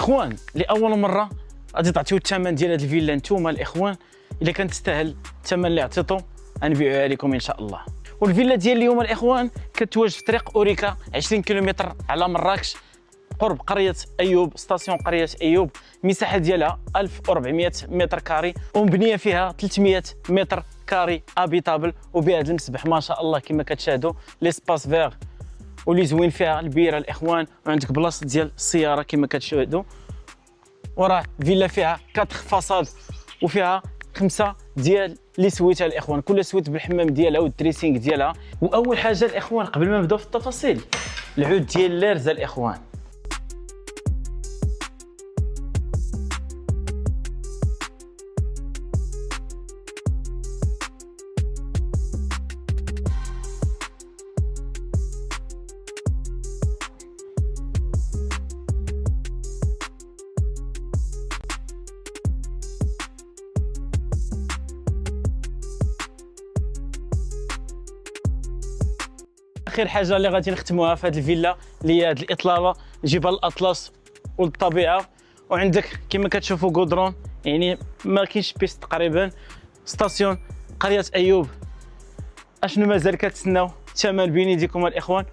الاخوان لاول مره غادي تعطيو الثمن ديال هذه الفيلا نتوما الاخوان، الا كانت تستاهل الثمن اللي عطيتو غنبيعوها لكم ان شاء الله. والفيلا ديال اليوم الاخوان كتواجد في طريق اوريكا 20 كيلومتر على مراكش قرب قريه ايوب، ستاسيون قريه ايوب. المساحه ديالها 1400 متر كاري ومبنيه فيها 300 متر كاري ابيتابل، وبهذا المسبح ما شاء الله كما كتشاهدوا لي سباس فيغ واللي زوين فيها البيره الاخوان، وعندك بلاصه ديال السياره كما كتشاهدوا. وراه فيلا فيها 4 فاصاد وفيها 5 ديال لي سويتها الاخوان، كل سويت بالحمام ديالها والدريسينغ ديالها. واول حاجه الاخوان قبل ما نبداو في التفاصيل، العود ديال الليرزه الاخوان. اخر حاجه اللي غادي نختموها في هذه الفيلا اللي هي هذه الاطلاله جبل الاطلس والطبيعه، وعندك كما كتشوفوا غودرون، يعني ما كاينش بيست تقريبا. ستاسيون قريه ايوب. اشنو مازال كتسناو؟ الثمن بين يديكم الاخوان.